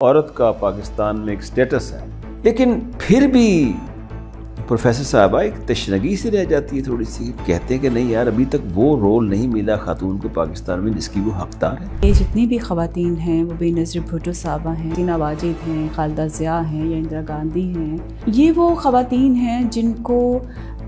عورت کا پاکستان میں ایک سٹیٹس ہے، لیکن پھر بھی پروفیسر صاحبہ ایک تشنگی سے رہ جاتی ہے تھوڑی سی. کہتے ہیں کہ نہیں یار ابھی تک وہ رول نہیں ملا خاتون کو پاکستان میں جس کی وہ حقدار ہے. یہ جتنی بھی خواتین ہیں وہ بے نظیر بھٹو صاحبہ ہیں، ٹینا واجد ہیں، خالدہ ضیاء ہیں یا اندرا گاندھی ہیں. یہ وہ خواتین ہیں جن کو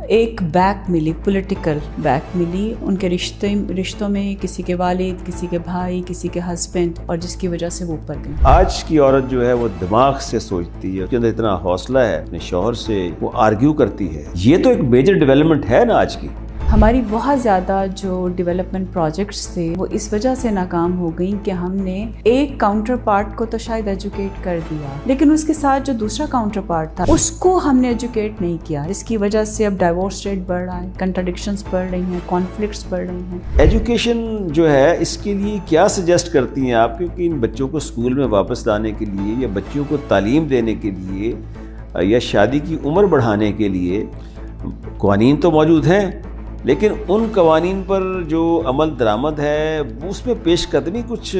ایک بیک ملی، پولیٹیکل بیک ملی ان کے رشتوں میں، کسی کے والد، کسی کے بھائی، کسی کے ہسبینڈ، اور جس کی وجہ سے وہ اوپر گئی. آج کی عورت جو ہے وہ دماغ سے سوچتی ہے، اس کے اندر اتنا حوصلہ ہے، اپنے شوہر سے وہ آرگیو کرتی ہے. یہ تو ایک میجر ڈیولپمنٹ ہے نا آج کی. ہماری بہت زیادہ جو ڈیولپمنٹ پروجیکٹس تھے وہ اس وجہ سے ناکام ہو گئیں کہ ہم نے ایک کاؤنٹر پارٹ کو تو شاید ایجوکیٹ کر دیا، لیکن اس کے ساتھ جو دوسرا کاؤنٹر پارٹ تھا اس کو ہم نے ایجوکیٹ نہیں کیا، اس کی وجہ سے اب ڈائیورس ریٹ بڑھ رہا ہے، کنٹراڈکشنز بڑھ رہی ہیں، کانفلکٹس بڑھ رہی ہیں. ایجوکیشن جو ہے اس کے لیے کیا سجیسٹ کرتی ہیں آپ؟ کیونکہ ان بچوں کو اسکول میں واپس لانے کے لیے یا بچوں کو تعلیم دینے کے لیے یا شادی کی عمر بڑھانے کے لیے قوانین تو موجود ہیں، لیکن ان قوانین پر جو عمل درآمد ہے اس میں پیش قدمی کچھ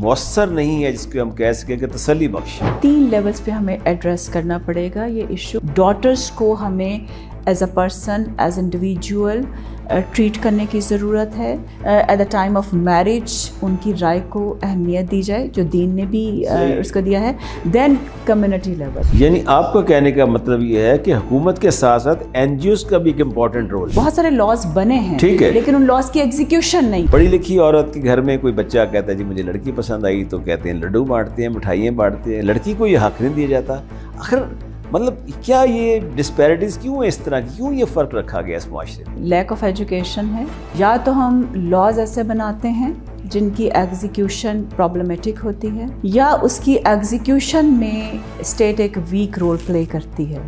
مؤثر نہیں ہے جس کو ہم کہہ سکیں کہ تسلی بخش. 3 لیولز پہ ہمیں ایڈریس کرنا پڑے گا یہ ایشو. ڈاٹرز کو ہمیں as a person, as individual treat کرنے کی ضرورت ہے. At the time of marriage ان کی رائے کو اہمیت دی جائے جو دین نے بھی اس کو دیا ہے. دین کمیونٹی لیول. یعنی آپ کا کہنے کا مطلب یہ ہے کہ حکومت کے ساتھ ساتھ این جی اوز کا بھی ایک امپورٹنٹ رول. بہت سارے لاز بنے ہیں، ٹھیک ہے، لیکن ان لاز کی ایگزیکیوشن نہیں. پڑھی لکھی عورت کے گھر میں کوئی بچہ کہتا ہے جی مجھے لڑکی پسند آئی تو کہتے ہیں لڈو بانٹتے ہیں، مٹھائیاں بانٹتے ہیں. لڑکی کو یہ حق نہیں دیا جاتا. آخر مطلب کیا یہ ڈسپیرٹیز کیوں اس طرح کی، کیوں یہ فرق رکھا گیا اس معاشرے میں؟ لیک آف ایجوکیشن ہے. یا تو ہم لاز ایسے بناتے ہیں جن کی ایگزیکیوشن پرابلمیٹک ہوتی ہے، یا اس کی ایگزیکیوشن میں اسٹیٹ ایک ویک رول پلے کرتی ہے.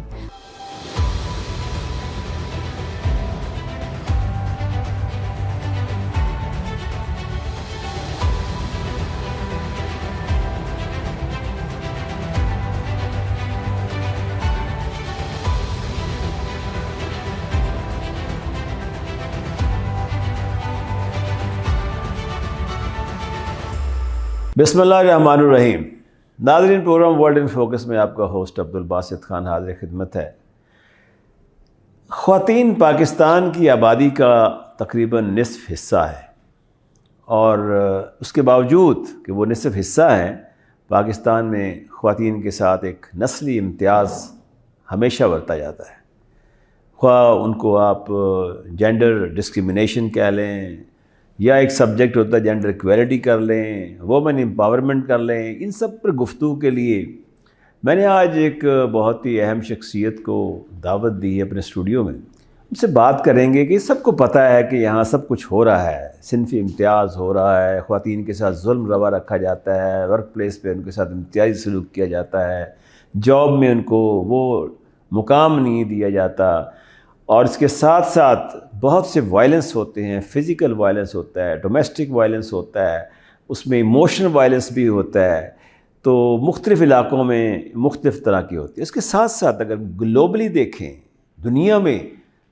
بسم اللہ الرحمن الرحیم. ناظرین، پروگرام ورلڈ ان فوکس میں آپ کا ہوسٹ عبدالباسط خان حاضر خدمت ہے. خواتین پاکستان کی آبادی کا تقریباً نصف حصہ ہے، اور اس کے باوجود کہ وہ نصف حصہ ہیں، پاکستان میں خواتین کے ساتھ ایک نسلی امتیاز ہمیشہ برتا جاتا ہے. خواہ ان کو آپ جینڈر ڈسکریمنیشن کہہ لیں، یا ایک سبجیکٹ ہوتا ہے جینڈر ایکویلٹی کر لیں، وومن امپاورمنٹ کر لیں. ان سب پر گفتگو کے لیے میں نے آج ایک بہت ہی اہم شخصیت کو دعوت دی ہے اپنے اسٹوڈیو میں. ان سے بات کریں گے کہ سب کو پتہ ہے کہ یہاں سب کچھ ہو رہا ہے، صنفی امتیاز ہو رہا ہے، خواتین کے ساتھ ظلم روا رکھا جاتا ہے، ورک پلیس پہ ان کے ساتھ امتیازی سلوک کیا جاتا ہے، جاب میں ان کو وہ مقام نہیں دیا جاتا، اور اس کے ساتھ ساتھ بہت سے وائلنس ہوتے ہیں. فزیکل وائلنس ہوتا ہے، ڈومیسٹک وائلنس ہوتا ہے، اس میں ایموشنل وائلنس بھی ہوتا ہے. تو مختلف علاقوں میں مختلف طرح کی ہوتی ہے. اس کے ساتھ ساتھ اگر گلوبلی دیکھیں دنیا میں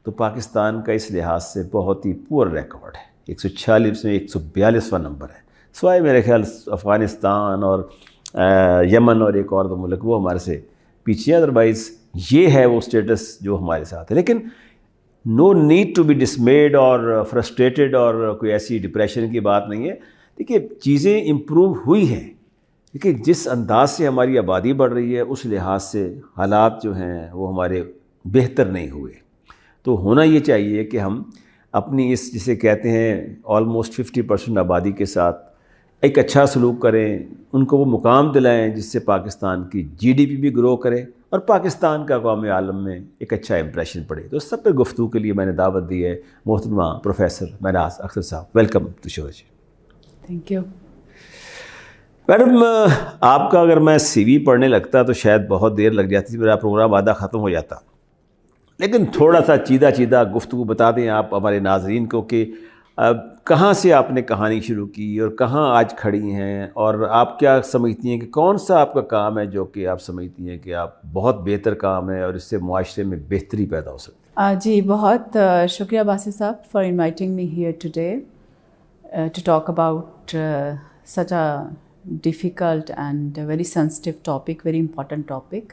تو پاکستان کا اس لحاظ سے بہت ہی پور ریکارڈ ہے. 146 میں 142واں نمبر ہے، سوائے میرے خیال افغانستان اور یمن اور ایک اور دو ملک وہ ہمارے سے پیچھے. ادروائز یہ ہے وہ سٹیٹس جو ہمارے ساتھ ہے. لیکن نو نیڈ ٹو بی ڈسمیڈ اور فرسٹریٹڈ، اور کوئی ایسی ڈپریشن کی بات نہیں ہے. دیکھیے چیزیں امپروو ہوئی ہیں، لیکن جس انداز سے ہماری آبادی بڑھ رہی ہے اس لحاظ سے حالات جو ہیں وہ ہمارے بہتر نہیں ہوئے. تو ہونا یہ چاہیے کہ ہم اپنی اس جسے کہتے ہیں آلموسٹ 50% آبادی کے ساتھ ایک اچھا سلوک کریں، ان کو وہ مقام دلائیں جس سے پاکستان کی جی ڈی پی بھی گرو کرے اور پاکستان کا قوم عالم میں ایک اچھا امپریشن پڑے. تو اس سب پہ گفتگو کے لیے میں نے دعوت دی ہے محترمہ پروفیسر مہناز اختر صاحب. Welcome to show. Thank you. Madam, آپ کا اگر میں سی وی پڑھنے لگتا تو شاید بہت دیر لگ جاتی، میرا پروگرام آدھا ختم ہو جاتا. لیکن تھوڑا سا چیدہ گفتگو بتا دیں آپ ہمارے ناظرین کو کہ کہاں سے آپ نے کہانی شروع کی اور کہاں آج کھڑی ہیں، اور آپ کیا سمجھتی ہیں کہ کون سا آپ کا کام ہے جو کہ آپ سمجھتی ہیں کہ آپ بہت بہتر کام ہے اور اس سے معاشرے میں بہتری پیدا ہو سکتی ہے؟ جی بہت شکریہ باسط صاحب for inviting me here today to talk about such a difficult and a very sensitive topic, very important topic.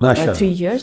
3 years।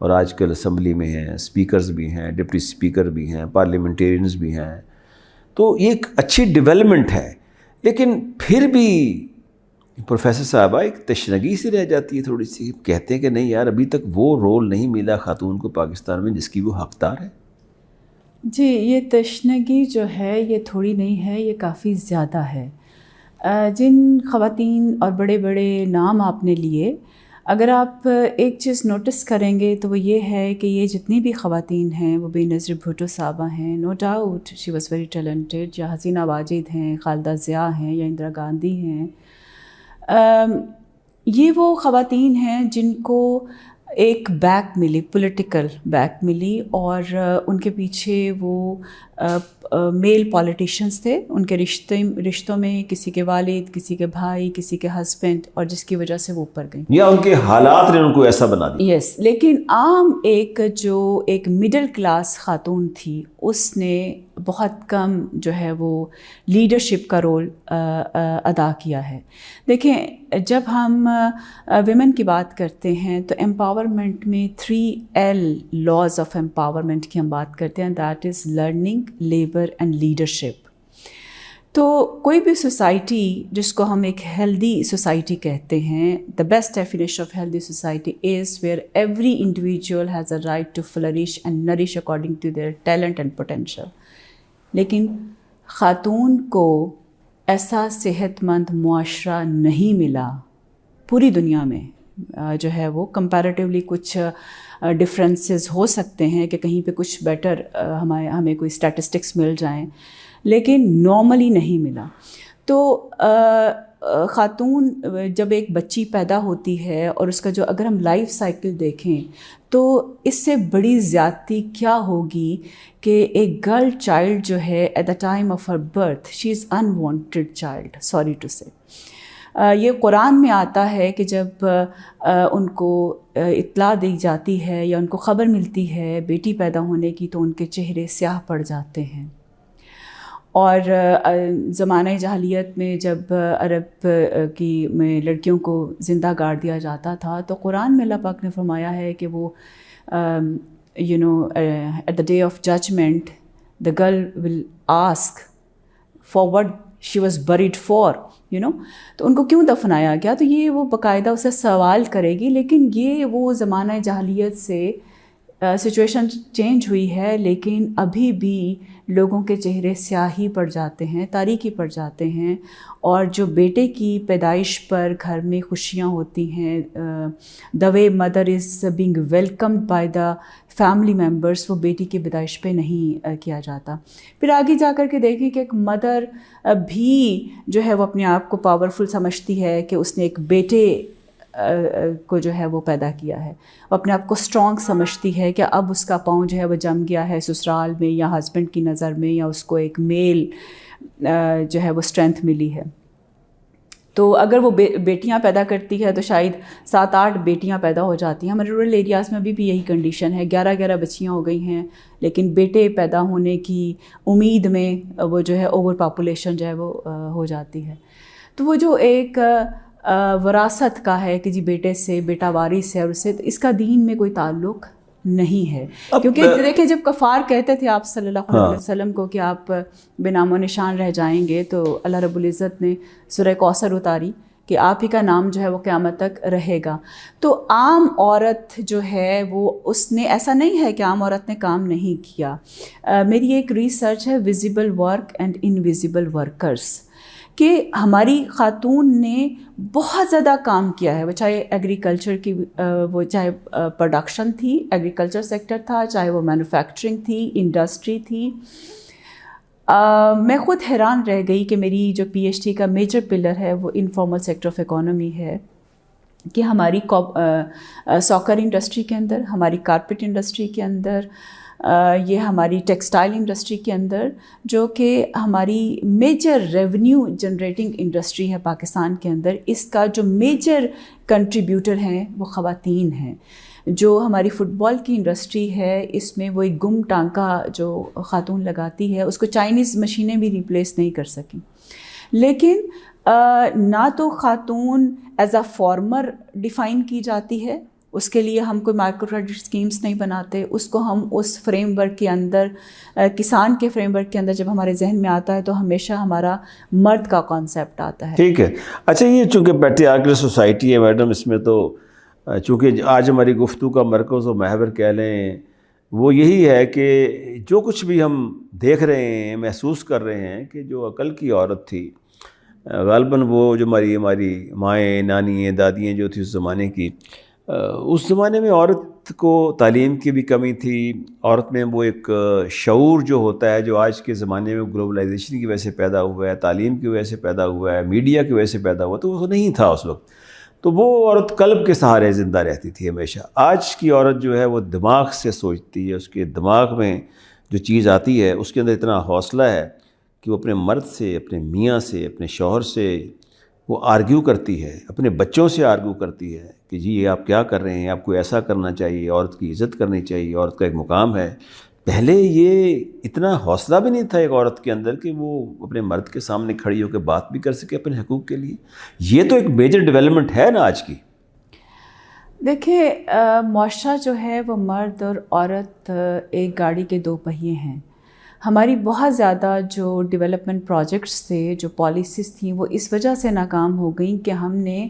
اور آج کل اسمبلی میں ہیں، اسپیکرز بھی ہیں، ڈپٹی اسپیکر بھی ہیں، پارلیمنٹیرینز بھی ہیں. تو یہ ایک اچھی ڈیولپمنٹ ہے. لیکن پھر بھی پروفیسر صاحبہ ایک تشنگی سے رہ جاتی ہے تھوڑی سی. کہتے ہیں کہ نہیں یار ابھی تک وہ رول نہیں ملا خاتون کو پاکستان میں جس کی وہ حقدار ہے. جی، یہ تشنگی جو ہے یہ تھوڑی نہیں ہے، یہ کافی زیادہ ہے. جن خواتین اور بڑے بڑے نام آپ نے لیے، اگر آپ ایک چیز نوٹس کریں گے تو وہ یہ ہے کہ یہ جتنی بھی خواتین ہیں وہ بے نظیر بھٹو صاحبہ ہیں. No doubt she was very talented. یا حسینہ واجد ہیں، خالدہ ضیاء ہیں، یا اندرا گاندھی ہیں. یہ وہ خواتین ہیں جن کو ایک بیک ملی، پولیٹیکل بیک ملی، اور ان کے پیچھے وہ میل پولیٹیشینز تھے. ان کے رشتوں میں کسی کے والد، کسی کے بھائی، کسی کے ہسبینڈ، اور جس کی وجہ سے وہ اوپر گئیں یا ان کے حالات نے ان کو ایسا بنا دیا. یس. لیکن عام ایک مڈل کلاس خاتون تھی، اس نے بہت کم جو ہے وہ لیڈرشپ کا رول ادا کیا ہے. دیکھیں، جب ہم ویمن کی بات کرتے ہیں تو امپاورمنٹ میں 3L لاز آف امپاورمنٹ کی ہم بات کرتے ہیں. That is learning, labour and leadership. تو کوئی بھی سوسائٹی جس کو ہم ایک ہیلدی سوسائٹی کہتے ہیں، the best definition of healthy society is where every individual has a right to flourish and nourish according to their talent and potential. لیکن خاتون کو ایسا صحت مند معاشرہ نہیں ملا پوری دنیا میں. جو ہے وہ کمپیریٹیولی کچھ ڈفرینسز ہو سکتے ہیں کہ کہیں پہ کچھ بیٹر ہمیں کوئی اسٹیٹسٹکس مل جائیں، لیکن نارملی نہیں ملا. تو خاتون جب ایک بچی پیدا ہوتی ہے اور اس کا جو اگر ہم لائف سائیکل دیکھیں تو اس سے بڑی زیادتی کیا ہوگی کہ ایک گرل چائلڈ جو ہے at the time of her birth she is unwanted child. Sorry to say یہ قرآن میں آتا ہے کہ جب ان کو اطلاع دی جاتی ہے یا ان کو خبر ملتی ہے بیٹی پیدا ہونے کی تو ان کے چہرے سیاہ پڑ جاتے ہیں. اور زمانہ جاہلیت میں جب عرب میں لڑکیوں کو زندہ گاڑ دیا جاتا تھا تو قرآن میں اللہ پاک نے فرمایا ہے کہ وہ at the day of judgment the girl will ask for what she was bred for. تو ان کو کیوں دفنایا گیا، تو یہ وہ باقاعدہ اسے سوال کرے گی. لیکن یہ وہ زمانہ جاہلیت سے سچویشن چینج ہوئی ہے، لیکن ابھی بھی لوگوں کے چہرے سیاہی پڑ جاتے ہیں، تاریکی پڑ جاتے ہیں. اور جو بیٹے کی پیدائش پر گھر میں خوشیاں ہوتی ہیں، the way mother is being welcomed by the family members, وہ بیٹی کی پیدائش پہ نہیں کیا جاتا. پھر آگے جا کر کے دیکھیں کہ ایک مدر بھی جو ہے وہ اپنے آپ کو پاورفل سمجھتی ہے کہ اس نے ایک بیٹے کو جو ہے وہ پیدا کیا ہے، وہ اپنے آپ کو اسٹرانگ سمجھتی ہے کہ اب اس کا پاؤں جو ہے وہ جم گیا ہے سسرال میں یا ہسبینڈ کی نظر میں، یا اس کو ایک میل جو ہے وہ اسٹرینتھ ملی ہے. تو اگر وہ بیٹیاں پیدا کرتی ہے تو شاید 7-8 بیٹیاں پیدا ہو جاتی ہیں. ہمارے رورل ایریاز میں ابھی بھی یہی کنڈیشن ہے، 11 بچیاں ہو گئی ہیں، لیکن بیٹے پیدا ہونے کی امید میں وہ جو ہے اوور پاپولیشن جو ہے وہ ہو جاتی ہے. تو وہ جو ایک وراثت کا ہے کہ جی بیٹے سے، بیٹا وارث ہے، اور اس سے اس کا دین میں کوئی تعلق نہیں ہے. کیونکہ دیکھیں جب کفار کہتے تھے آپ صلی اللہ علیہ وسلم کو کہ آپ بے نام و نشان رہ جائیں گے، تو اللہ رب العزت نے سورہ کوثر اتاری کہ آپ ہی کا نام جو ہے وہ قیامت تک رہے گا. تو عام عورت جو ہے وہ اس نے ایسا نہیں ہے کہ عام عورت نے کام نہیں کیا. میری ایک ریسرچ ہے visible work and invisible workers, کہ ہماری خاتون نے بہت زیادہ کام کیا ہے، وہ چاہے ایگریکلچر کی وہ چاہے پروڈکشن تھی، ایگریکلچر سیکٹر تھا، چاہے وہ مینوفیکچرنگ تھی، انڈسٹری تھی. میں خود حیران رہ گئی کہ میری جو PhD کا میجر پلر ہے وہ انفارمل سیکٹر آف اکانومی ہے، کہ ہماری ساکر انڈسٹری کے اندر، ہماری کارپیٹ انڈسٹری کے اندر، یہ ہماری ٹیکسٹائل انڈسٹری کے اندر، جو کہ ہماری میجر ریونیو جنریٹنگ انڈسٹری ہے پاکستان کے اندر، اس کا جو میجر کنٹریبیوٹر ہیں وہ خواتین ہیں. جو ہماری فٹ بال کی انڈسٹری ہے، اس میں وہ ایک گم ٹانکا جو خاتون لگاتی ہے اس کو چائنیز مشینیں بھی ریپلیس نہیں کر سکیں. لیکن نہ تو خاتون ایز اے فارمر ڈیفائن کی جاتی ہے اس کے لیے ہم کوئی مائکرو کریڈٹ اسکیمس نہیں بناتے، اس کو ہم اس فریم ورک کے اندر، کسان کے فریم ورک کے اندر جب ہمارے ذہن میں آتا ہے تو ہمیشہ ہمارا مرد کا کانسیپٹ آتا ہے. ٹھیک ہے. اچھا، یہ چونکہ پیٹریارکل سوسائٹی ہے میڈم، اس میں تو چونکہ آج ہماری گفتگو کا مرکز و محور کہہ لیں وہ یہی ہے کہ جو کچھ بھی ہم دیکھ رہے ہیں، محسوس کر رہے ہیں کہ جو عقل کی عورت تھی، غالباً وہ جو ہماری مائیں، نانییں، دادیاں جو تھی اس زمانے کی، اس زمانے میں عورت کو تعلیم کی بھی کمی تھی. عورت میں وہ ایک شعور جو ہوتا ہے جو آج کے زمانے میں گلوبلائزیشن کی وجہ سے پیدا ہوا ہے، تعلیم کی وجہ سے پیدا ہوا ہے، میڈیا کی وجہ سے پیدا ہوا، تو وہ نہیں تھا اس وقت. تو وہ عورت قلب کے سہارے زندہ رہتی تھی ہمیشہ. آج کی عورت جو ہے وہ دماغ سے سوچتی ہے، اس کے دماغ میں جو چیز آتی ہے اس کے اندر اتنا حوصلہ ہے کہ وہ اپنے مرد سے، اپنے میاں سے، اپنے شوہر سے وہ آرگیو کرتی ہے، اپنے بچوں سے آرگیو کرتی ہے کہ جی یہ آپ کیا کر رہے ہیں، آپ کو ایسا کرنا چاہیے، عورت کی عزت کرنی چاہیے، عورت کا ایک مقام ہے. پہلے یہ اتنا حوصلہ بھی نہیں تھا ایک عورت کے اندر کہ وہ اپنے مرد کے سامنے کھڑی ہو کے بات بھی کر سکے اپنے حقوق کے لیے. یہ تو ایک میجر ڈیولپمنٹ ہے نا آج کی. دیکھیں، معاشرہ جو ہے وہ مرد اور عورت ایک گاڑی کے دو پہیے ہیں. ہماری بہت زیادہ جو ڈیولپمنٹ پروجیکٹس تھے، جو پالیسیز تھیں، وہ اس وجہ سے ناکام ہو گئیں کہ ہم نے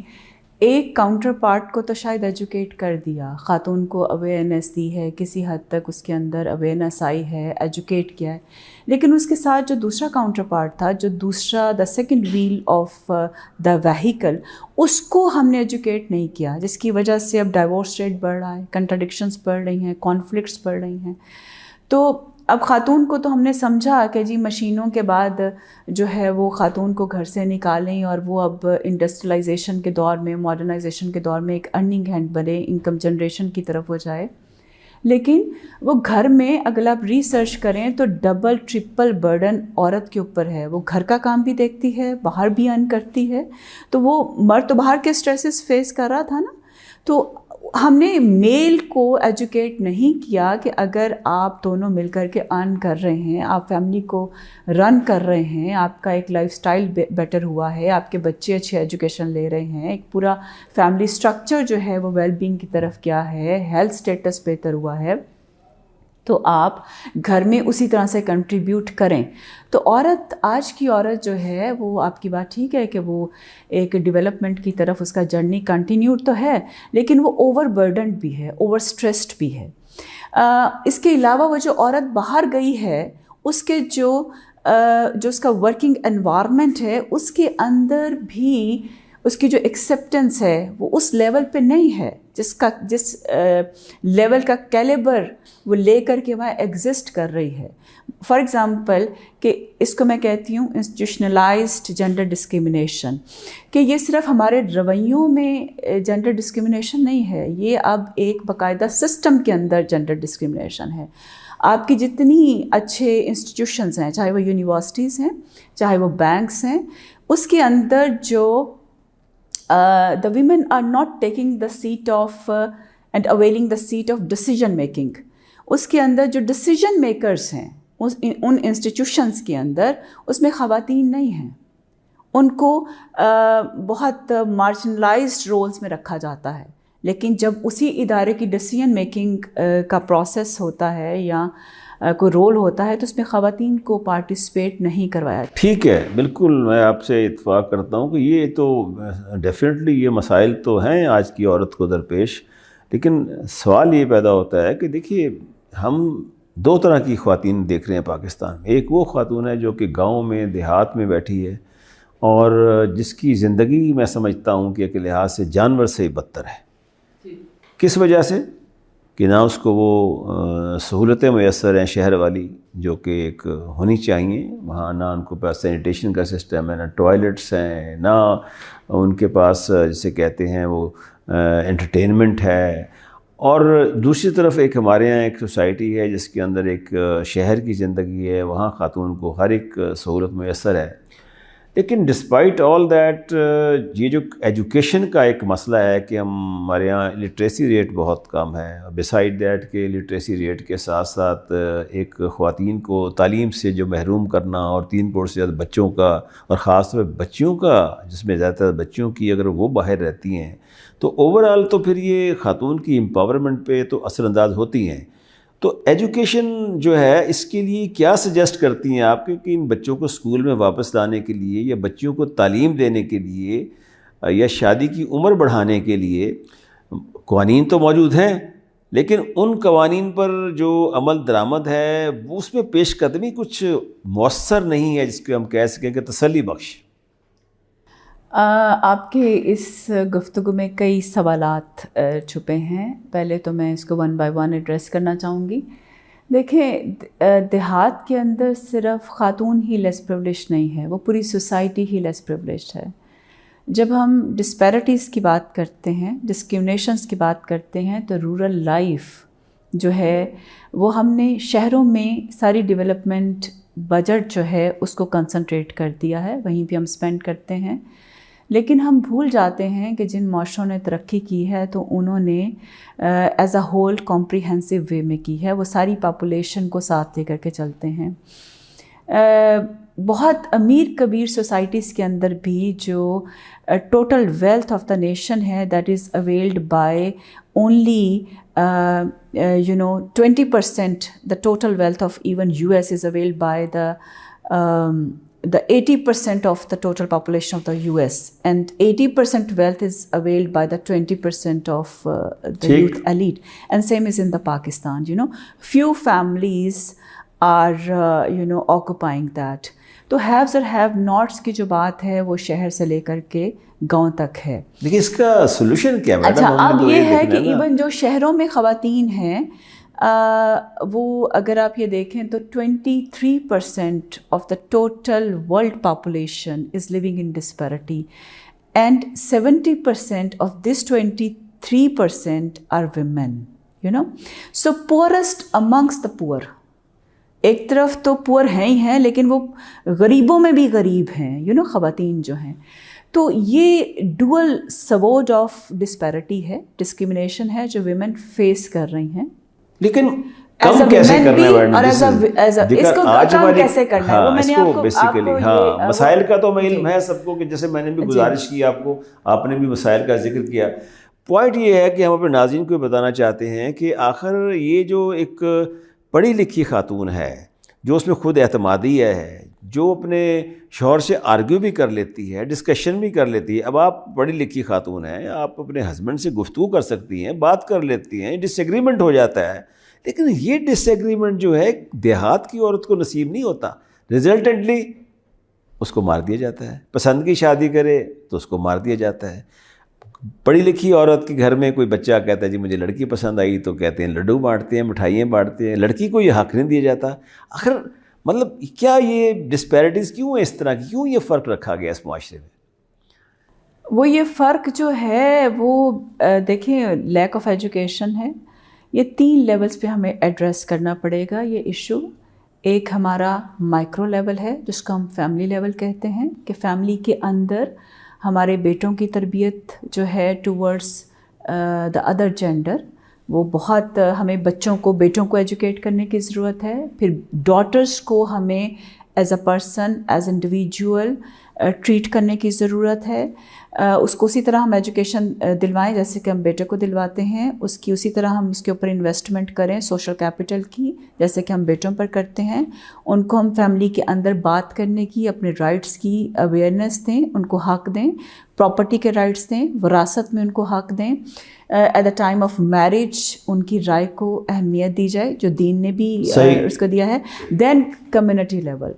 ایک کاؤنٹر پارٹ کو تو شاید ایجوکیٹ کر دیا، خاتون کو اویئرنیس دی ہے، کسی حد تک اس کے اندر اویئرنیس آئی ہے، ایجوکیٹ کیا ہے، لیکن اس کے ساتھ جو دوسرا کاؤنٹر پارٹ تھا، جو دوسرا the second wheel of the vehicle, اس کو ہم نے ایجوکیٹ نہیں کیا، جس کی وجہ سے اب ڈائیورس ریٹ بڑھ رہا ہے، کنٹراڈکشنز بڑھ رہی ہیں، کانفلکٹس بڑھ رہی ہیں. تو اب خاتون کو تو ہم نے سمجھا کہ جی مشینوں کے بعد جو ہے وہ خاتون کو گھر سے نکالیں اور وہ اب انڈسٹریلائزیشن کے دور میں، ماڈرنائزیشن کے دور میں ایک ارننگ ہینڈ بنے، انکم جنریشن کی طرف ہو جائے. لیکن وہ گھر میں اگر آپ ریسرچ کریں تو ڈبل ٹرپل برڈن عورت کے اوپر ہے. وہ گھر کا کام بھی دیکھتی ہے، باہر بھی ارن کرتی ہے. تو وہ مرد تو باہر کے اسٹریسز فیس کر رہا تھا نا. تو ہم نے میل کو ایجوکیٹ نہیں کیا کہ اگر آپ دونوں مل کر کے ارن کر رہے ہیں، آپ فیملی کو رن کر رہے ہیں، آپ کا ایک لائف سٹائل بیٹر ہوا ہے، آپ کے بچے اچھے ایجوکیشن لے رہے ہیں، ایک پورا فیملی سٹرکچر جو ہے وہ ویل بینگ کی طرف کیا ہے، ہیلتھ سٹیٹس بہتر ہوا ہے، تو آپ گھر میں اسی طرح سے کنٹریبیوٹ کریں. تو عورت، آج کی عورت جو ہے وہ، آپ کی بات ٹھیک ہے کہ وہ ایک ڈیولپمنٹ کی طرف اس کا جرنی کنٹینیوڈ تو ہے، لیکن وہ اوور برڈنڈ بھی ہے، اوور سٹریسڈ بھی ہے. اس کے علاوہ وہ جو عورت باہر گئی ہے، اس کے جو اس کا ورکنگ انوائرمنٹ ہے، اس کے اندر بھی اس کی جو ایکسیپٹنس ہے وہ اس لیول پہ نہیں ہے جس لیول کا کیلیبر وہ لے کر کے وہاں ایگزسٹ کر رہی ہے. فار ایگزامپل کہ اس کو میں کہتی ہوں انسٹیٹیوشنلائزڈ جینڈر ڈسکرمنیشن، کہ یہ صرف ہمارے رویوں میں جینڈر ڈسکرمنیشن نہیں ہے، یہ اب ایک باقاعدہ سسٹم کے اندر جینڈر ڈسکرمنیشن ہے. آپ کی جتنی اچھے انسٹیٹیوشنز ہیں، چاہے وہ یونیورسٹیز ہیں، چاہے وہ بینکس ہیں، اس کے اندر جو the women are not taking the seat of and availing the seat of decision making. اس کے اندر جو ڈیسیجن میکرز ہیں ان انسٹیٹیوشنز کے اندر، اس میں خواتین نہیں ہیں. ان کو بہت مارجنلائزڈ رولز میں رکھا جاتا ہے. لیکن جب اسی ادارے کی ڈیسیجن میکنگ کا پروسیس ہوتا ہے یا کوئی رول ہوتا ہے تو اس میں خواتین کو پارٹیسپیٹ نہیں کروایا. ٹھیک ہے، بالکل میں آپ سے اتفاق کرتا ہوں کہ یہ تو ڈیفینیٹلی یہ مسائل تو ہیں آج کی عورت کو درپیش. لیکن سوال یہ پیدا ہوتا ہے کہ دیکھیے، ہم دو طرح کی خواتین دیکھ رہے ہیں پاکستان میں. ایک وہ خاتون ہے جو کہ گاؤں میں، دیہات میں بیٹھی ہے اور جس کی زندگی میں سمجھتا ہوں کہ ایک لحاظ سے جانور سے ہی بدتر ہے. کس وجہ سے؟ کہ نہ اس کو وہ سہولتیں میسر ہیں شہر والی جو کہ ایک ہونی چاہیے وہاں، نہ ان کو پاس سینیٹیشن کا سسٹم ہے، نہ ٹوائلٹس ہیں، نہ ان کے پاس جسے کہتے ہیں وہ انٹرٹینمنٹ ہے. اور دوسری طرف ایک ہمارے یہاں ایک سوسائٹی ہے جس کے اندر ایک شہر کی زندگی ہے، وہاں خاتون کو ہر ایک سہولت میسر ہے. لیکن ڈسپائٹ آل دیٹ یہ جو ایجوکیشن کا ایک مسئلہ ہے کہ ہمارے یہاں لٹریسی ریٹ بہت کم ہے، بسائڈ دیٹ کہ لٹریسی ریٹ کے ساتھ ساتھ ایک خواتین کو تعلیم سے جو محروم کرنا، اور 3 کروڑ سے زیادہ بچوں کا، اور خاص طور پہ بچیوں کا، جس میں زیادہ تر بچیوں کی اگر وہ باہر رہتی ہیں تو اوورآل تو پھر یہ خاتون کی امپاورمنٹ پہ تو اثر انداز ہوتی ہیں. تو ایجوکیشن جو ہے اس کے لیے کیا سجیسٹ کرتی ہیں آپ کہ ان بچوں کو اسکول میں واپس لانے کے لیے، یا بچیوں کو تعلیم دینے کے لیے، یا شادی کی عمر بڑھانے کے لیے؟ قوانین تو موجود ہیں، لیکن ان قوانین پر جو عمل درآمد ہے وہ اس میں پیش قدمی کچھ مؤثر نہیں ہے جس کو ہم کہہ سکیں کہ تسلی بخش. آپ کے اس گفتگو میں کئی سوالات چھپے ہیں. پہلے تو میں اس کو 1 بائی 1 ایڈریس کرنا چاہوں گی. دیکھیں، دیہات کے اندر صرف خاتون ہی لیس پریولیجڈ نہیں ہے، وہ پوری سوسائٹی ہی لیس پریولیجڈ ہے. جب ہم ڈسپیرٹیز کی بات کرتے ہیں، ڈسکریمنیشنز کی بات کرتے ہیں، تو رورل لائف جو ہے وہ ہم نے شہروں میں ساری ڈیولپمنٹ بجٹ جو ہے اس کو کنسنٹریٹ کر دیا ہے، وہیں پہ ہم اسپینڈ کرتے ہیں. لیکن ہم بھول جاتے ہیں کہ جن معاشروں نے ترقی کی ہے تو انہوں نے ایز اے ہول کمپریہنسو وے میں کی ہے، وہ ساری پاپولیشن کو ساتھ لے کر کے چلتے ہیں. بہت امیر کبیر سوسائٹیز کے اندر بھی جو total wealth of the nation ہے that is availed by only 20%. The total wealth of even US is availed by the 80% of the total population of the US, and 80% wealth is availed by the 20% of the youth elite, and same is in the Pakistan. Few families are occupying that. تو haves اور have nots کی جو بات ہے وہ شہر سے لے کر کے گاؤں تک ہے. لیکن اس کا سولوشن کیا میڈم؟ اچھا، اب یہ ہے کہ ایون جو شہروں میں خواتین ہیں وہ اگر آپ یہ دیکھیں تو 23% of the total world population is living in disparity, and 70% of this 23% are women. So poorest amongst the poor. ایک طرف تو پور ہیں ہی ہیں، لیکن وہ غریبوں میں بھی غریب ہیں خواتین جو ہیں. تو یہ ڈوئل سوورڈ آف ڈسپیرٹی ہے، ڈسکریمنیشن ہے جو ویمن فیس کر رہی ہیں. لیکن کم کیسے کرنا ہے بیسیکلی؟ ہاں، مسائل کا تو علم ہے سب کو، کہ جیسے میں نے بھی گزارش کی آپ کو، آپ نے بھی مسائل کا ذکر کیا. پوائنٹ یہ ہے کہ ہم اپنے ناظرین کو بتانا چاہتے ہیں کہ آخر یہ جو ایک پڑھی لکھی خاتون ہے، جو اس میں خود اعتمادی ہے، جو اپنے شوہر سے آرگیو بھی کر لیتی ہے، ڈسکشن بھی کر لیتی ہے. اب آپ پڑھی لکھی خاتون ہیں، آپ اپنے ہسبینڈ سے گفتگو کر سکتی ہیں، بات کر لیتی ہیں، ڈس ایگریمنٹ ہو جاتا ہے. لیکن یہ ڈس ایگریمنٹ جو ہے دیہات کی عورت کو نصیب نہیں ہوتا. ریزلٹنٹلی اس کو مار دیا جاتا ہے. پسند کی شادی کرے تو اس کو مار دیا جاتا ہے. پڑھی لکھی عورت کے گھر میں کوئی بچہ کہتا ہے جی مجھے لڑکی پسند آئی، تو کہتے ہیں لڈو بانٹتے ہیں، مٹھائیاں بانٹتے ہیں. لڑکی کو یہ حق نہیں دیا جاتا. آخر مطلب کیا یہ ڈسپیرٹیز کیوں ہے اس طرح کی؟ کیوں یہ فرق رکھا گیا اس معاشرے میں؟ وہ یہ فرق جو ہے وہ دیکھیں لیک آف ایجوکیشن ہے. یہ 3 لیولز پہ ہمیں ایڈریس کرنا پڑے گا یہ ایشو. ایک ہمارا مائکرو لیول ہے جس کو ہم فیملی لیول کہتے ہیں، کہ فیملی کے اندر ہمارے بیٹوں کی تربیت جو ہے ٹورڈز دا ادر جینڈر، وہ بہت ہمیں بیٹوں کو ایجوکیٹ کرنے کی ضرورت ہے. پھر ڈاٹرز کو ہمیں as a person, as individual treat کرنے کی ضرورت ہے. اس کو اسی طرح ہم ایجوکیشن دلوائیں جیسے کہ ہم بیٹے کو دلواتے ہیں، اسی طرح ہم اس کے اوپر انویسٹمنٹ کریں سوشل کیپٹل کی، جیسے کہ ہم بیٹوں پر کرتے ہیں. ان کو ہم فیملی کے اندر بات کرنے کی، اپنے رائٹس کی اویئرنیس دیں، ان کو حق دیں، پراپرٹی کے رائٹس دیں، وراثت میں ان کو حق دیں. At the time of marriage ان کی رائے کو اہمیت دی جائے جو دین نے بھی اس کو دیا ہے. دین کمیونٹی لیول،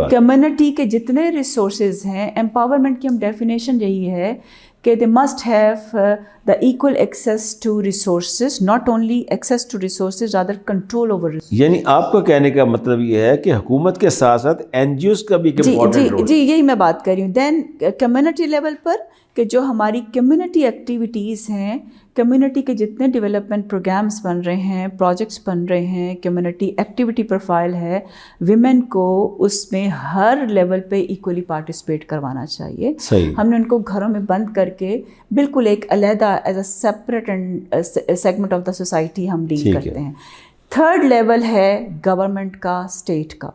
کمیونٹی کے جتنے ریسورسز ہیں، امپاورمنٹ کی ہم ڈیفینیشن یہی ہے کہ they must have the equal access to resources, not only access to resources, rather control over. یعنی آپ کا کہنے کا مطلب یہ ہے کہ حکومت کے ساتھ ساتھ NGOs کا بھی امپورٹنٹ رول. جی یہی میں بات کر رہی ہوں. دین کمیونٹی لیول پر کہ جو ہماری کمیونٹی ایکٹیویٹیز ہیں، کمیونٹی کے جتنے ڈیولپمنٹ پروگرامز بن رہے ہیں، پروجیکٹس بن رہے ہیں، کمیونٹی ایکٹیویٹی پروفائل ہے، ویمن کو اس میں ہر لیول پہ ایکولی پارٹیسپیٹ کروانا چاہیے. ہم نے ان کو گھروں میں بند کر کے بالکل ایک علیحدہ as a separate segment of the society ہم ڈیل کرتے ہیں. تھرڈ لیول ہے گورنمنٹ کا، اسٹیٹ کا،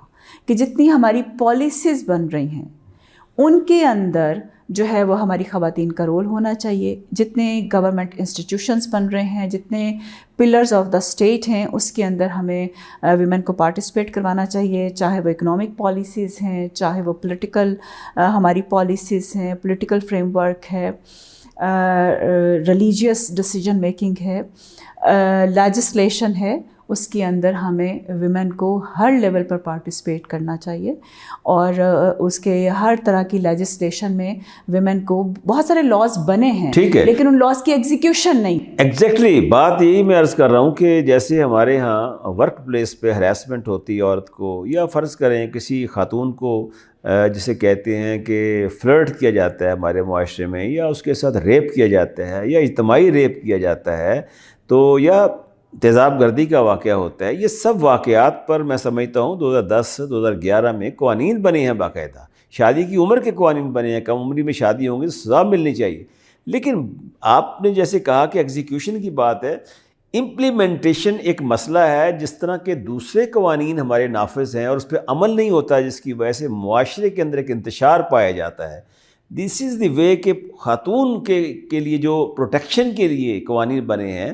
کہ جتنی ہماری پالیسیز بن رہی ہیں ان کے اندر جو ہے وہ ہماری خواتین کا رول ہونا چاہیے. جتنے گورنمنٹ انسٹیٹیوشنز بن رہے ہیں، جتنے پلرز آف دا اسٹیٹ ہیں، اس کے اندر ہمیں ویمن کو پارٹیسپیٹ کروانا چاہیے، چاہے وہ اکنامک پالیسیز ہیں، چاہے وہ پولیٹیکل ہماری پالیسیز ہیں، پولیٹیکل فریم ورک ہے، ریلیجیس ڈیسیجن میکنگ ہے، لیجسلیشن ہے. اس کے اندر ہمیں ویمن کو ہر لیول پر پارٹیسپیٹ کرنا چاہیے. اور اس کے ہر طرح کی لیجسلیشن میں ویمن کو بہت سارے لاز بنے ہیں، لیکن ان لاز کی ایگزیکیوشن نہیں. ایگزیکٹلی بات یہی میں عرض کر رہا ہوں کہ جیسے ہمارے ہاں ورک پلیس پہ ہراسمنٹ ہوتی ہے عورت کو، یا فرض کریں کسی خاتون کو جسے کہتے ہیں کہ فلرٹ کیا جاتا ہے ہمارے معاشرے میں، یا اس کے ساتھ ریپ کیا جاتا ہے، یا اجتماعی ریپ کیا جاتا ہے، تو یا تیزاب گردی کا واقعہ ہوتا ہے. یہ سب واقعات پر میں سمجھتا ہوں 2010-2011 میں قوانین بنے ہیں، باقاعدہ شادی کی عمر کے قوانین بنے ہیں. کم عمری میں شادی ہوں گی تو سزا ملنی چاہیے. لیکن آپ نے جیسے کہا کہ ایگزیکیوشن کی بات ہے، امپلیمنٹیشن ایک مسئلہ ہے. جس طرح کے دوسرے قوانین ہمارے نافذ ہیں اور اس پہ عمل نہیں ہوتا، جس کی وجہ سے معاشرے کے اندر ایک انتشار پایا جاتا ہے. دس از دی وے کہ خاتون کے لیے جو پروٹیکشن کے لیے قوانین بنے ہیں،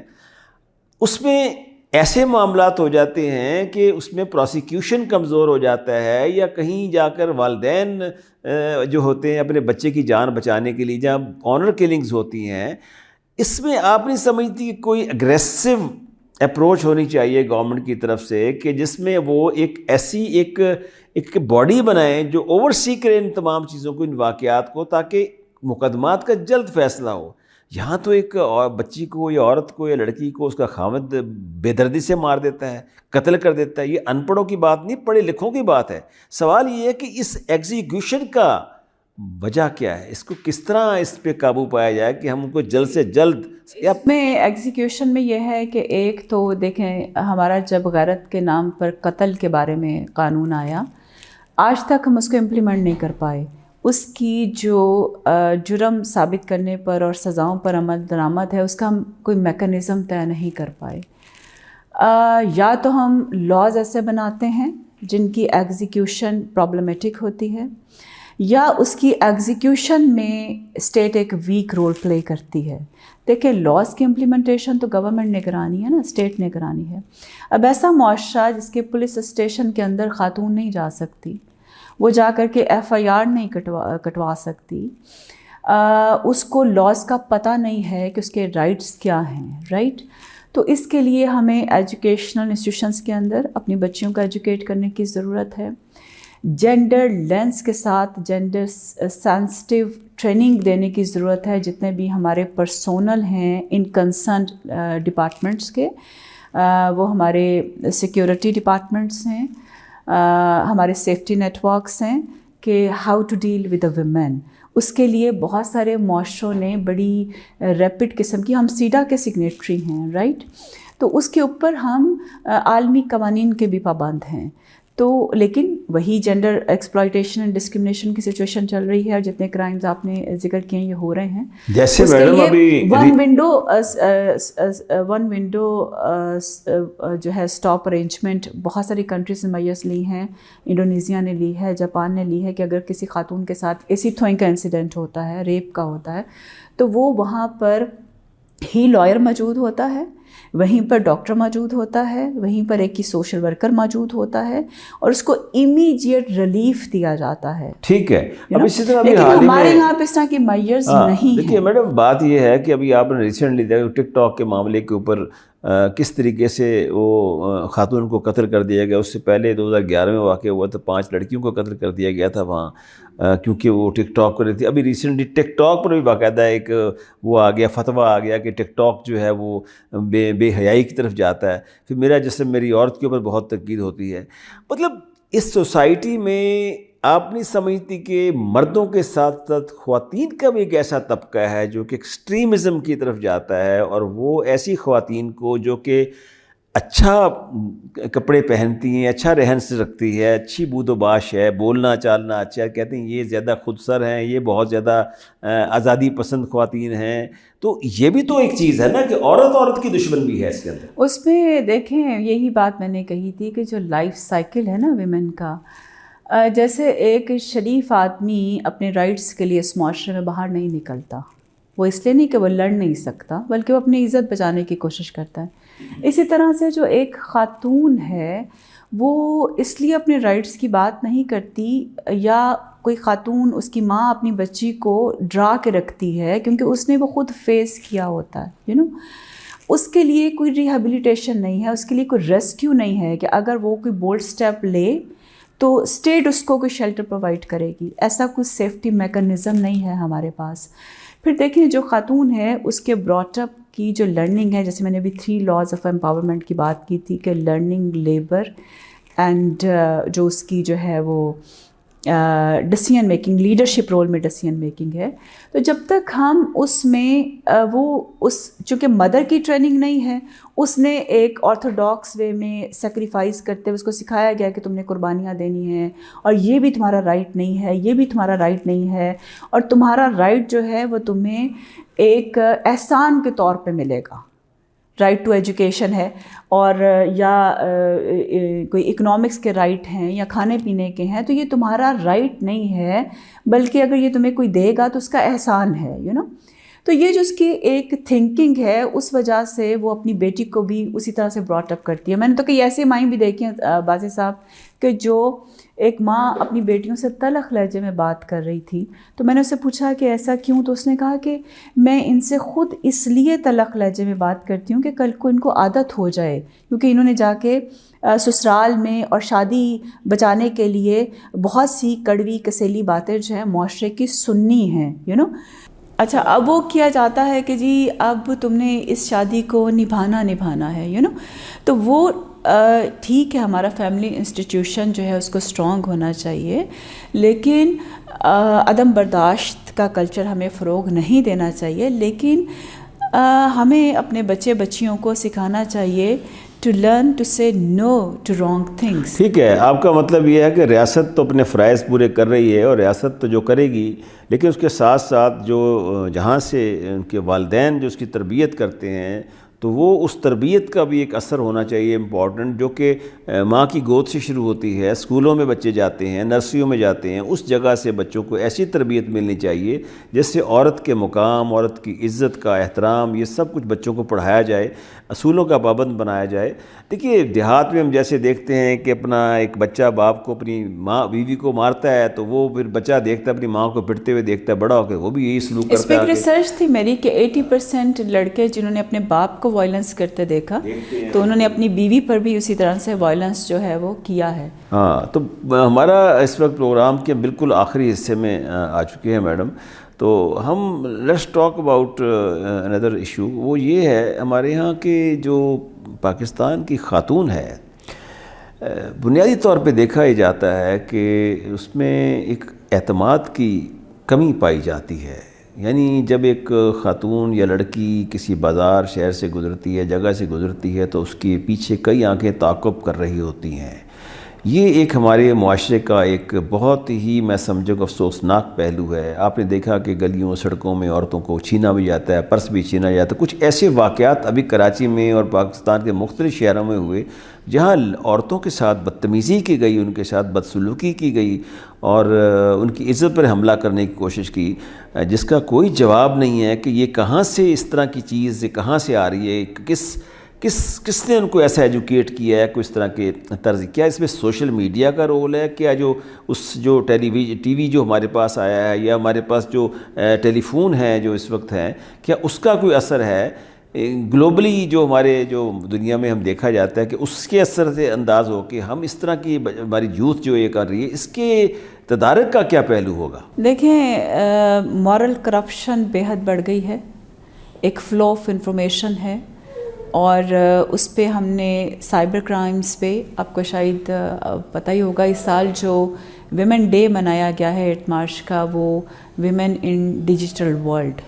اس میں ایسے معاملات ہو جاتے ہیں کہ اس میں پروسیکیوشن کمزور ہو جاتا ہے، یا کہیں جا کر والدین جو ہوتے ہیں اپنے بچے کی جان بچانے کے لیے جہاں آنر کلنگز ہوتی ہیں، اس میں آپ نہیں سمجھتی کہ کوئی اگریسو اپروچ ہونی چاہیے گورنمنٹ کی طرف سے، کہ جس میں وہ ایک ایسی ایک باڈی بنائیں جو اوور سی کرے ان تمام چیزوں کو، ان واقعات کو، تاکہ مقدمات کا جلد فیصلہ ہو. یہاں تو ایک بچی کو یا عورت کو یا لڑکی کو اس کا خاوند بے دردی سے مار دیتا ہے، قتل کر دیتا ہے. یہ ان پڑھوں کی بات نہیں، پڑھے لکھوں کی بات ہے. سوال یہ ہے کہ اس ایگزیکیوشن کا وجہ کیا ہے، اس کو کس طرح اس پہ قابو پایا جائے کہ ہم ان کو جلد سے جلد. اس میں ایگزیکیوشن میں یہ ہے کہ ایک تو دیکھیں، ہمارا جب غیرت کے نام پر قتل کے بارے میں قانون آیا، آج تک ہم اس کو امپلیمنٹ نہیں کر پائے. اس کی جو جرم ثابت کرنے پر اور سزاؤں پر عمل درآمد ہے، اس کا ہم کوئی میکانزم طے نہیں کر پائے. یا تو ہم لاز ایسے بناتے ہیں جن کی ایگزیکیوشن پرابلمیٹک ہوتی ہے، یا اس کی ایگزیکیوشن میں اسٹیٹ ایک ویک رول پلے کرتی ہے. دیکھیں، لاز کی امپلیمنٹیشن تو گورنمنٹ نگرانی ہے نا، اسٹیٹ نگرانی ہے. اب ایسا معاشرہ جس کے پولیس اسٹیشن کے اندر خاتون نہیں جا سکتی، وہ جا کر کے FIR نہیں کٹوا سکتی، اس کو لاز کا پتہ نہیں ہے کہ اس کے رائٹس کیا ہیں، رائٹ. تو اس کے لیے ہمیں ایجوکیشنل انسٹیٹیوشنس کے اندر اپنی بچیوں کو ایجوکیٹ کرنے کی ضرورت ہے. جینڈر لینس کے ساتھ جینڈر سینسٹیو ٹریننگ دینے کی ضرورت ہے. جتنے بھی ہمارے پرسونل ہیں ان کنسرنڈ ڈپارٹمنٹس کے، وہ ہمارے سیکیورٹی ڈپارٹمنٹس ہیں، ہمارے سیفٹی نیٹ ورکس ہیں، کہ how to deal with a women. اس کے لیے بہت سارے معاشروں نے بڑی ریپڈ قسم کی، ہم سیڈا کے سگنیٹری ہیں، رائٹ. تو اس کے اوپر ہم عالمی قوانین کے بھی پابند ہیں. تو لیکن وہی جینڈر ایکسپلائٹیشن اینڈ ڈسکرمنیشن کی سچویشن چل رہی ہے، اور جتنے کرائمز آپ نے ذکر کیے یہ ہو رہے ہیں. جیسے میڈم ابھی ون ونڈو جو ہے اسٹاپ ارینجمنٹ بہت ساری کنٹریز نے میسر لی ہیں. انڈونیزیا نے لی ہے، جاپان نے لی ہے، کہ اگر کسی خاتون کے ساتھ ایسیڈ تھروئنگ کا انسیڈنٹ ہوتا ہے، ریپ کا ہوتا ہے، تو وہ وہاں پر ہی لائر موجود ہوتا ہے، وہیں پر ڈاکٹر موجود ہوتا ہے، وہیں پر ایک کی سوشل ورکر موجود ہوتا ہے، اور اس کو امیڈیٹ ریلیف دیا جاتا ہے. ٹھیک ہے. اب اسی طرح لیکن ہمارے یہاں پہ اس طرح کی میئرز نہیں ہیں. دیکھیے میڈم، بات یہ ہے کہ ابھی آپ نے ریسنٹلی دیکھا ٹک ٹاک کے معاملے کے اوپر کس طریقے سے وہ خاتون کو قتل کر دیا گیا. اس سے پہلے 2011 میں واقع ہوا تھا، 5 لڑکیوں کو قتل کر دیا گیا تھا وہاں، کیونکہ وہ ٹک ٹاک کر رہی تھی. ابھی ریسنٹلی ٹک ٹاک پر بھی باقاعدہ ایک وہ آ گیا، فتویٰ آ گیا کہ ٹک ٹاک جو ہے وہ بے حیائی کی طرف جاتا ہے. پھر میرا جسم میری عورت کے اوپر بہت تنقید ہوتی ہے. مطلب اس سوسائٹی میں آپ نہیں سمجھتی کہ مردوں کے ساتھ ساتھ خواتین کا بھی ایک ایسا طبقہ ہے جو کہ ایکسٹریمزم کی طرف جاتا ہے، اور وہ ایسی خواتین کو جو کہ اچھا کپڑے پہنتی ہیں، اچھا رہن سے رکھتی ہے، اچھی بود و باش ہے، بولنا چالنا اچھا ہے، کہتے ہیں یہ زیادہ خود سر ہیں، یہ بہت زیادہ آزادی پسند خواتین ہیں. تو یہ بھی تو ایک چیز ہے نا کہ عورت کی دشمن بھی ہے اس کے اندر. اس میں دیکھیں یہی بات میں نے کہی تھی کہ جو لائف سائیکل ہے نا ویمن کا، جیسے ایک شریف آدمی اپنے رائٹس کے لیے اس معاشرے میں باہر نہیں نکلتا، وہ اس لیے نہیں کہ وہ لڑ نہیں سکتا، بلکہ وہ اپنی عزت بچانے کی کوشش کرتا ہے. اسی طرح سے جو ایک خاتون ہے وہ اس لیے اپنے رائٹس کی بات نہیں کرتی، یا کوئی خاتون اس کی ماں اپنی بچی کو ڈرا کے رکھتی ہے کیونکہ اس نے وہ خود فیس کیا ہوتا ہے، اس کے لیے کوئی ریہیبلیٹیشن نہیں ہے، اس کے لیے کوئی ریسکیو نہیں ہے کہ اگر وہ کوئی بولڈ سٹیپ لے تو اسٹیٹ اس کو کوئی شیلٹر پرووائڈ کرے گی. ایسا کوئی سیفٹی میکانزم نہیں ہے ہمارے پاس. پھر دیکھیں جو خاتون ہے اس کے براٹ اپ کی جو لرننگ ہے، جیسے میں نے ابھی 3 لاز آف امپاورمنٹ کی بات کی تھی کہ لرننگ، لیبر اینڈ جو اس کی جو ہے وہ ڈیسیژن میکنگ، لیڈرشپ رول میں ڈیسیژن میکنگ ہے. تو جب تک ہم اس میں چونکہ مدر کی ٹریننگ نہیں ہے، اس نے ایک آرتھوڈاکس وے میں سیکریفائز کرتے ہوئے اس کو سکھایا گیا کہ تم نے قربانیاں دینی ہیں، اور یہ بھی تمہارا رائٹ نہیں ہے، یہ بھی تمہارا رائٹ نہیں ہے، اور تمہارا رائٹ جو ہے وہ تمہیں ایک احسان کے طور پہ ملے گا. رائٹ ٹو ایجوکیشن ہے، اور یا کوئی اکنامکس کے رائٹ ہیں، یا کھانے پینے کے ہیں، تو یہ تمہارا رائٹ نہیں ہے، بلکہ اگر یہ تمہیں کوئی دے گا تو اس کا احسان ہے. تو یہ جو اس کی ایک تھنکنگ ہے، اس وجہ سے وہ اپنی بیٹی کو بھی اسی طرح سے براٹ اپ کرتی ہے. میں نے تو کئی ایسے مائیں بھی دیکھی ہیں بازی صاحب کہ جو ایک ماں اپنی بیٹیوں سے تلخ لہجے میں بات کر رہی تھی، تو میں نے اس سے پوچھا کہ ایسا کیوں؟ تو اس نے کہا کہ میں ان سے خود اس لیے تلخ لہجے میں بات کرتی ہوں کہ کل کو ان کو عادت ہو جائے، کیونکہ انہوں نے جا کے سسرال میں اور شادی بچانے کے لیے بہت سی کڑوی کسیلی باتیں جو ہیں معاشرے کی سننی ہیں. اچھا، اب وہ کیا جاتا ہے کہ جی اب تم نے اس شادی کو نبھانا ہے، تو وہ ٹھیک ہے، ہمارا فیملی انسٹیٹیوشن جو ہے اس کو اسٹرانگ ہونا چاہیے، لیکن عدم برداشت کا کلچر ہمیں فروغ نہیں دینا چاہیے. لیکن ہمیں اپنے بچے بچیوں کو سکھانا چاہیے to learn to say no to wrong things. ٹھیک ہے، آپ کا مطلب یہ ہے کہ ریاست تو اپنے فرائض پورے کر رہی ہے، اور ریاست تو جو کرے گی، لیکن اس کے ساتھ ساتھ جو جہاں سے ان کے والدین جو اس کی تربیت کرتے ہیں، تو وہ اس تربیت کا بھی ایک اثر ہونا چاہیے امپورٹنٹ، جو کہ ماں کی گود سے شروع ہوتی ہے. اسکولوں میں بچے جاتے ہیں، نرسریوں میں جاتے ہیں، اس جگہ سے بچوں کو ایسی تربیت ملنی چاہیے جس سے عورت کے مقام، عورت کی عزت کا احترام، یہ سب کچھ بچوں کو پڑھایا جائے، اصولوں کا پابند بنایا جائے. دیکھیے دیہات میں ہم جیسے دیکھتے ہیں کہ اپنا ایک بچہ باپ کو، اپنی ماں بیوی کو مارتا ہے، تو وہ پھر بچہ دیکھتا ہے اپنی ماں کو پٹتے ہوئے، دیکھتا ہے بڑا ہو کے وہ بھی یہی سلوک کرتا ہے. اس پہ ایک ریسرچ تھی میری کہ 80% لڑکے جنہوں نے اپنے باپ کو وائلنس کرتے دیکھا تو انہوں نے اپنی بیوی پر بھی اسی طرح سے وائلنس جو ہے وہ کیا ہے. ہاں، تو ہمارا اس وقت پروگرام کے بالکل آخری حصے میں آ چکے ہیں میڈم. تو ہم let's talk about another issue. وہ یہ ہے ہمارے یہاں کہ جو پاکستان کی خاتون ہے، بنیادی طور پہ دیکھا ہی جاتا ہے کہ اس میں ایک اعتماد کی کمی پائی جاتی ہے. یعنی جب ایک خاتون یا لڑکی کسی بازار شہر سے گزرتی ہے، جگہ سے گزرتی ہے، تو اس کے پیچھے کئی آنکھیں تعاقب کر رہی ہوتی ہیں. یہ ایک ہمارے معاشرے کا ایک بہت ہی میں سمجھوں کہ افسوسناک پہلو ہے. آپ نے دیکھا کہ گلیوں سڑکوں میں عورتوں کو چھینا بھی جاتا ہے، پرس بھی چھینا جاتا ہے. کچھ ایسے واقعات ابھی کراچی میں اور پاکستان کے مختلف شہروں میں ہوئے جہاں عورتوں کے ساتھ بدتمیزی کی گئی، ان کے ساتھ بدسلوکی کی گئی، اور ان کی عزت پر حملہ کرنے کی کوشش کی، جس کا کوئی جواب نہیں ہے کہ یہ کہاں سے اس طرح کی چیز کہاں سے آ رہی ہے، کس نے ان کو ایسا ایجوکیٹ کیا ہے، کوئی اس طرح کے طرز. کیا اس میں سوشل میڈیا کا رول ہے؟ کیا جو ٹی وی جو ہمارے پاس آیا ہے، یا ہمارے پاس جو ٹیلی فون ہے جو اس وقت ہیں، کیا اس کا کوئی اثر ہے؟ گلوبلی جو ہمارے جو دنیا میں ہم دیکھا جاتا ہے کہ اس کے اثر سے انداز ہو کہ ہم اس طرح کی ہماری یوتھ جو یہ کر رہی ہے، اس کے تدارک کا کیا پہلو ہوگا؟ دیکھیں، مورل کرپشن بے حد بڑھ گئی ہے. ایک فلو آف انفارمیشن ہے، اور اس پہ ہم نے سائبر کرائمز پہ، آپ کو شاید پتہ ہی ہوگا اس سال جو ویمن ڈے منایا گیا ہے 8 مارچ کا، وہ women in digital world,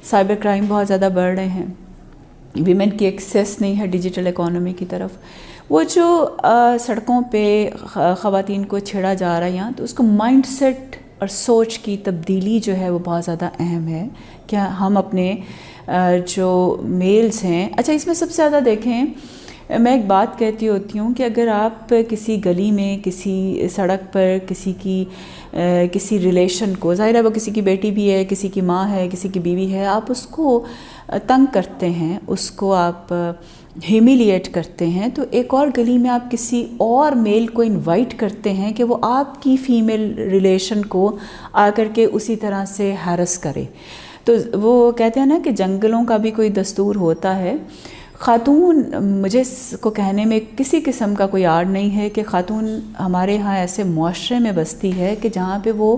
cyber crime بہت زیادہ بڑھ رہے ہیں، ویمن کی ایکسیس نہیں ہے ڈیجیٹل اکانومی کی طرف. وہ جو سڑکوں پہ خواتین کو چھیڑا جا رہا ہے یہاں، تو اس کو مائنڈ سیٹ اور سوچ کی تبدیلی جو ہے وہ بہت زیادہ اہم ہے کہ ہم اپنے جو میلز ہیں، اچھا اس میں سب سے زیادہ دیکھیں، میں ایک بات کہتی ہوتی ہوں کہ اگر آپ کسی گلی میں، کسی سڑک پر کسی ریلیشن کو، ظاہر ہے وہ کسی کی بیٹی بھی ہے، کسی کی ماں ہے، کسی کی بیوی ہے، آپ اس کو تنگ کرتے ہیں، اس کو آپ ہیومیلیٹ کرتے ہیں، تو ایک اور گلی میں آپ کسی اور میل کو انوائٹ کرتے ہیں کہ وہ آپ کی فیمیل ریلیشن کو آ کر کے اسی طرح سے ہیرس کرے. تو وہ کہتے ہیں نا کہ جنگلوں کا بھی کوئی دستور ہوتا ہے. خاتون، مجھے اس کو کہنے میں کسی قسم کا کوئی آڑ نہیں ہے کہ خاتون ہمارے ہاں ایسے معاشرے میں بستی ہے کہ جہاں پہ وہ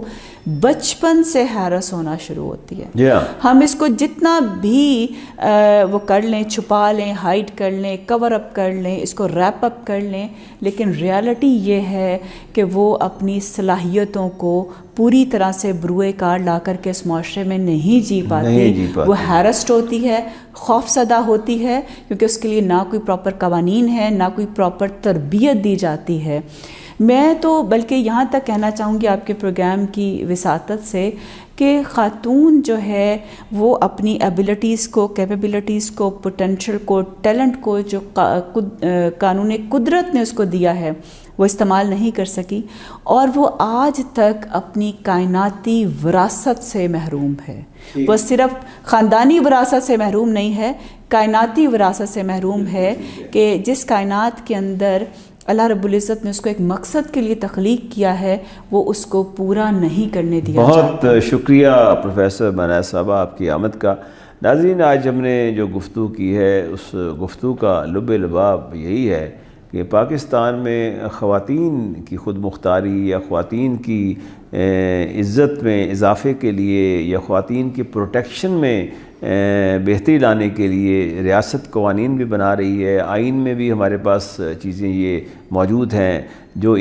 بچپن سے ہیرس ہونا شروع ہوتی ہے. ہم اس کو جتنا بھی وہ کر لیں، چھپا لیں، ہائڈ کر لیں، کور اپ کر لیں، اس کو ریپ اپ کر لیں، لیکن ریالٹی یہ ہے کہ وہ اپنی صلاحیتوں کو پوری طرح سے بروئے کار لا کر کے اس معاشرے میں نہیں جی پاتی. وہ ہیرسڈ ہوتی ہے، خوف زدہ ہوتی ہے، کیونکہ اس کے لیے نہ کوئی پراپر قوانین ہے، نہ کوئی پراپر تربیت دی جاتی ہے. میں تو بلکہ یہاں تک کہنا چاہوں گی آپ کے پروگرام کی وساطت سے کہ خاتون جو ہے وہ اپنی ایبلٹیز کو، کیپیبلٹیز کو، پوٹینشل کو، ٹیلنٹ کو جو قانون قدرت نے اس کو دیا ہے وہ استعمال نہیں کر سکی، اور وہ آج تک اپنی کائناتی وراثت سے محروم ہے. وہ صرف خاندانی وراثت سے محروم نہیں ہے، کائناتی وراثت سے محروم ہے کہ جس کائنات کے اندر اللہ رب العزت نے اس کو ایک مقصد کے لیے تخلیق کیا ہے، وہ اس کو پورا نہیں کرنے دیا جاتا. بہت شکریہ پروفیسر منال صاحبہ آپ کی آمد کا. ناظرین، آج ہم نے جو گفتگو کی ہے اس گفتگو کا لب لباب یہی ہے کہ پاکستان میں خواتین کی خود مختاری یا خواتین کی عزت میں اضافے کے لیے یا خواتین کی پروٹیکشن میں بہتری لانے کے لیے ریاست قوانین بھی بنا رہی ہے. آئین میں بھی ہمارے پاس چیزیں یہ موجود ہیں جو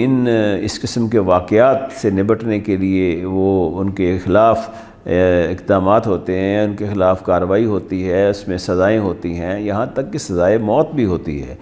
اس قسم کے واقعات سے نبٹنے کے لیے وہ ان کے خلاف اقدامات ہوتے ہیں، ان کے خلاف کارروائی ہوتی ہے، اس میں سزائیں ہوتی ہیں، یہاں تک کہ سزائے موت بھی ہوتی ہے.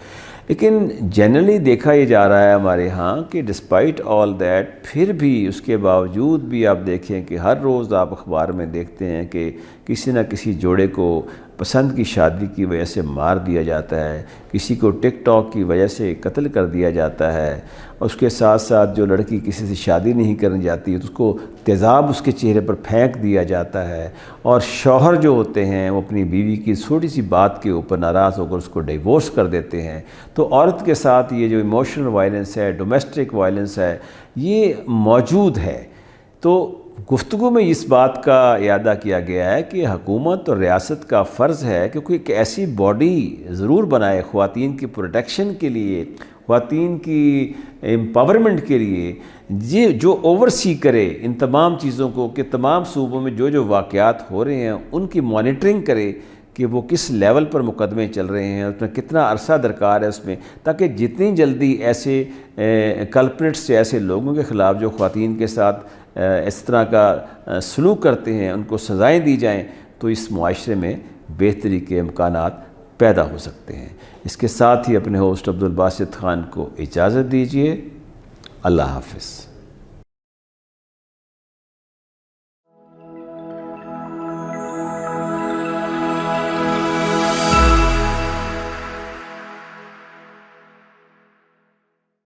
لیکن جنرلی دیکھا یہ جا رہا ہے ہمارے ہاں کہ ڈسپائٹ آل دیٹ، پھر بھی اس کے باوجود بھی آپ دیکھیں کہ ہر روز آپ اخبار میں دیکھتے ہیں کہ کسی نہ کسی جوڑے کو پسند کی شادی کی وجہ سے مار دیا جاتا ہے، کسی کو ٹک ٹاک کی وجہ سے قتل کر دیا جاتا ہے. اس کے ساتھ ساتھ جو لڑکی کسی سے شادی نہیں کرنے جاتی تو اس کو تیزاب اس کے چہرے پر پھینک دیا جاتا ہے. اور شوہر جو ہوتے ہیں وہ اپنی بیوی کی چھوٹی سی بات کے اوپر ناراض ہو کر اس کو ڈیورس کر دیتے ہیں. تو عورت کے ساتھ یہ جو ایموشنل وائلنس ہے، ڈومیسٹک وائلنس ہے، یہ موجود ہے. تو گفتگو میں اس بات کا اعادہ کیا گیا ہے کہ حکومت اور ریاست کا فرض ہے کہ کوئی ایک ایسی باڈی ضرور بنائے خواتین کی پروٹیکشن کے لیے، خواتین کی امپاورمنٹ کے لیے، جو اوورسی کرے ان تمام چیزوں کو کہ تمام صوبوں میں جو واقعات ہو رہے ہیں ان کی مانیٹرنگ کرے کہ وہ کس لیول پر مقدمے چل رہے ہیں، اس میں کتنا عرصہ درکار ہے اس میں، تاکہ جتنی جلدی ایسے کلپریٹس سے، ایسے لوگوں کے خلاف جو خواتین کے ساتھ اس طرح کا سلوک کرتے ہیں ان کو سزائیں دی جائیں تو اس معاشرے میں بہتری کے امکانات پیدا ہو سکتے ہیں. اس کے ساتھ ہی اپنے ہوسٹ عبدالباسط خان کو اجازت دیجیے. اللہ حافظ.